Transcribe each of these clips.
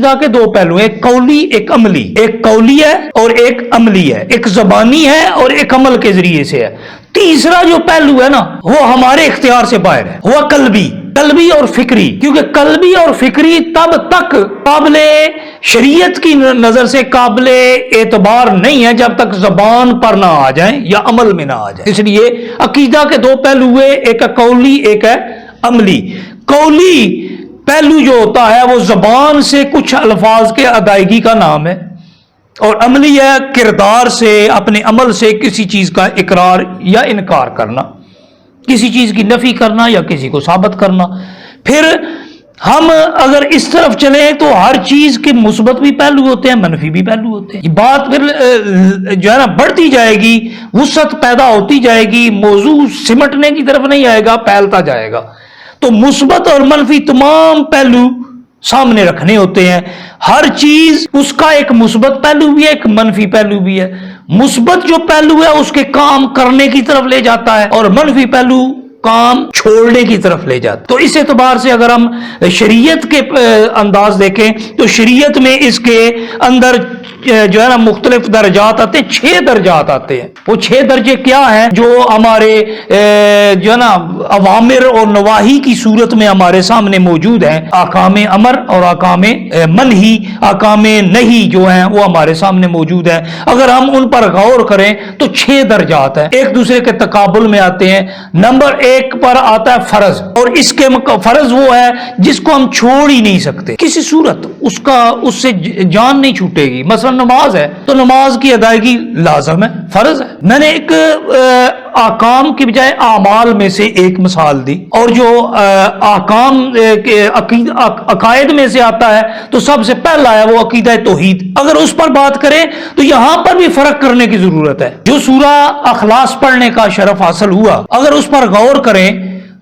عقیدہ کے دو پہلو ہیں، ایک قولی ایک عملی، ایک قولی ہے اور ایک عملی ہے، ایک زبانی ہے اور ایک عمل کے ذریعے سے ہے۔ تیسرا جو پہلو ہے نا وہ ہمارے اختیار سے باہر ہے، وہ قلبی اور فکری، کیونکہ قلبی اور فکری تب تک قابل شریعت کی نظر سے قابل اعتبار نہیں ہے جب تک زبان پر نہ آ جائیں یا عمل میں نہ آ جائیں۔ اس لیے عقیدہ کے دو پہلو ہوئے، ایک ہے قولی ایک ہے عملی۔ قولی پہلو جو ہوتا ہے وہ زبان سے کچھ الفاظ کے ادائیگی کا نام ہے، اور عملی ہے کردار سے، اپنے عمل سے کسی چیز کا اقرار یا انکار کرنا، کسی چیز کی نفی کرنا یا کسی کو ثابت کرنا۔ پھر ہم اگر اس طرف چلیں تو ہر چیز کے مثبت بھی پہلو ہوتے ہیں، منفی بھی پہلو ہوتے ہیں۔ یہ بات پھر جو ہے نا بڑھتی جائے گی، وسعت پیدا ہوتی جائے گی، موضوع سمٹنے کی طرف نہیں آئے گا، پھیلتا جائے گا۔ تو مثبت اور منفی تمام پہلو سامنے رکھنے ہوتے ہیں۔ ہر چیز اس کا ایک مثبت پہلو بھی ہے، ایک منفی پہلو بھی ہے۔ مثبت جو پہلو ہے اس کے کام کرنے کی طرف لے جاتا ہے، اور منفی پہلو کام چھوڑنے کی طرف لے جاتا ہے۔ تو اس اعتبار سے اگر ہم شریعت کے انداز دیکھیں تو شریعت میں اس کے اندر جو ہے نا مختلف درجات آتے ہیں، 6 درجات آتے ہیں۔ وہ 6 درجے کیا ہیں جو ہمارے جو ہے نا اوامر اور نواہی کی صورت میں ہمارے سامنے موجود ہیں، احکام امر اور احکام منہی، احکام نہی جو ہیں وہ ہمارے سامنے موجود ہیں۔ اگر ہم ان پر غور کریں تو 6 درجات ہیں، ایک دوسرے کے تقابل میں آتے ہیں۔ نمبر 1 پر آتا ہے فرض، اور اس کے فرض وہ ہے جس کو ہم چھوڑ ہی نہیں سکتے کسی صورت، اس سے جان نہیں چھوٹے گی۔ مثلا نماز ہے تو نماز کی ادائیگی لازم ہے، فرض ہے۔ میں نے ایک احکام کی بجائے اعمال میں سے ایک مثال دی، اور جو احکام عقائد میں سے آتا ہے تو سب سے پہلا ہے وہ عقیدہ توحید۔ اگر اس پر بات کریں تو یہاں پر بھی فرق کرنے کی ضرورت ہے۔ جو سورہ اخلاص پڑھنے کا شرف حاصل ہوا، اگر اس پر غور کریں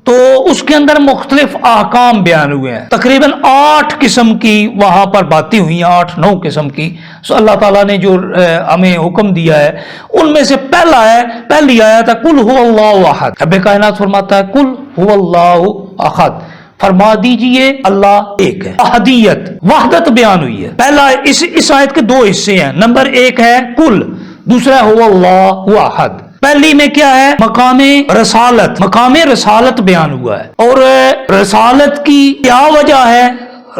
تو اس کے اندر مختلف احکام بیان ہوئے ہیں، تقریباً 8 قسم کی وہاں پر باتیں ہوئی ہیں، 8-9 قسم کی۔ سو اللہ تعالیٰ نے جو ہمیں حکم دیا ہے ان میں سے پہلی آیت ہے قل هو اللہ احد۔ رب کائنات فرماتا ہے قل هو اللہ احد، فرما دیجئے اللہ ایک ہے۔ احدیت، وحدت بیان ہوئی ہے۔ پہلا اس آیت کے 2 حصے ہیں، نمبر 1 ہے قل، دوسرا ہے هو اللہ احد۔ پہلی میں کیا ہے؟ مقام رسالت بیان ہوا ہے، اور رسالت کی کیا وجہ ہے،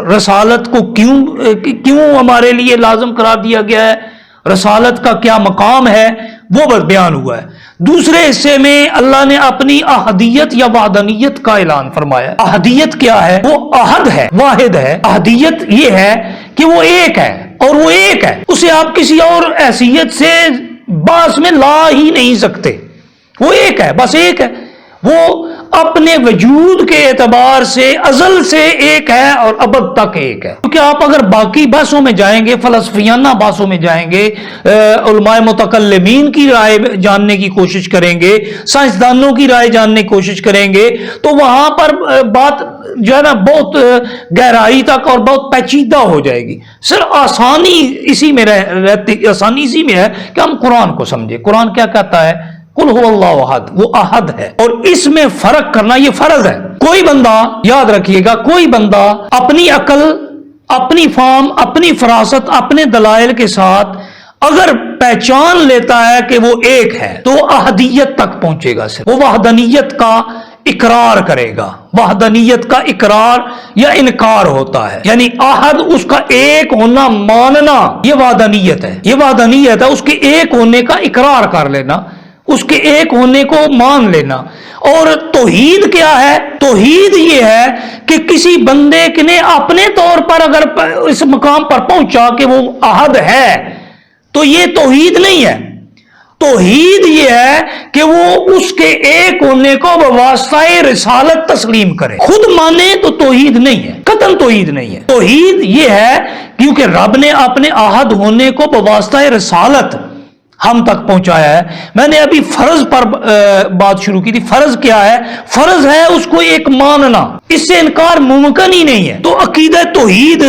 رسالت کو کیوں ہمارے لیے لازم قرار دیا گیا ہے، رسالت کا کیا مقام ہے وہ بیان ہوا ہے۔ دوسرے حصے میں اللہ نے اپنی احدیت یا وحدانیت کا اعلان فرمایا۔ احدیت کیا ہے؟ وہ احد ہے، واحد ہے۔ احدیت یہ ہے کہ وہ ایک ہے، اور وہ ایک ہے، اسے آپ کسی اور حیثیت سے باس میں لا ہی نہیں سکتے۔ وہ ایک ہے، بس ایک ہے، وہ اپنے وجود کے اعتبار سے ازل سے ایک ہے اور ابد تک ایک ہے۔ کیونکہ آپ اگر باقی بحثوں میں جائیں گے، فلسفیانہ بحثوں میں جائیں گے، علماء متکلمین کی رائے جاننے کی کوشش کریں گے، سائنسدانوں کی رائے جاننے کی کوشش کریں گے، تو وہاں پر بات جو ہے نا بہت گہرائی تک اور بہت پیچیدہ ہو جائے گی۔ صرف آسانی اسی میں ہے کہ ہم قرآن کو سمجھے۔ قرآن کیا کہتا ہے؟ قل هو اللہ احد، وہ احد ہے، اور اس میں فرق کرنا یہ فرض ہے۔ کوئی بندہ، یاد رکھیے گا، کوئی بندہ اپنی عقل، اپنی فہم، اپنی فراست، اپنے دلائل کے ساتھ اگر پہچان لیتا ہے کہ وہ ایک ہے تو احدیت تک پہنچے گا، صرف وہ وحدانیت کا اقرار کرے گا۔ وحدانیت کا اقرار یا انکار ہوتا ہے، یعنی احد، اس کا ایک ہونا ماننا، یہ وحدانیت ہے۔ یہ وحدانیت ہے، اس کے ایک ہونے کا اقرار کر لینا، اس کے ایک ہونے کو مان لینا۔ اور توحید کیا ہے؟ توحید یہ ہے کہ کسی بندے نے اپنے طور پر اگر اس مقام پر پہنچا کہ وہ احد ہے تو یہ توحید نہیں ہے۔ توحید یہ ہے کہ وہ اس کے ایک ہونے کو بواسطہ رسالت تسلیم کرے، خود مانے تو توحید نہیں ہے، قطعاً توحید نہیں ہے۔ توحید یہ ہے کیونکہ رب نے اپنے احد ہونے کو بواسطہ رسالت ہم تک پہنچایا ہے۔ میں نے ابھی فرض پر بات شروع کی تھی۔ فرض کیا ہے؟ فرض ہے اس کو ایک ماننا، اس سے انکار ممکن ہی نہیں ہے۔ تو عقیدہ توحید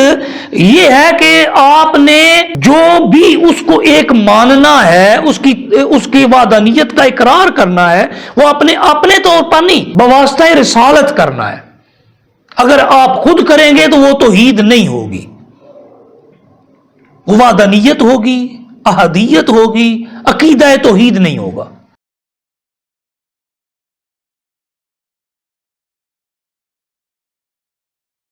یہ ہے کہ آپ نے جو بھی اس کو ایک ماننا ہے، اس کی وحدانیت کا اقرار کرنا ہے، وہ اپنے طور پر نہیں، بواسطہ رسالت کرنا ہے۔ اگر آپ خود کریں گے تو وہ توحید نہیں ہوگی۔ وحدانیت ہوگی، احدیت ہوگی، عقیدہ توحید نہیں ہوگا۔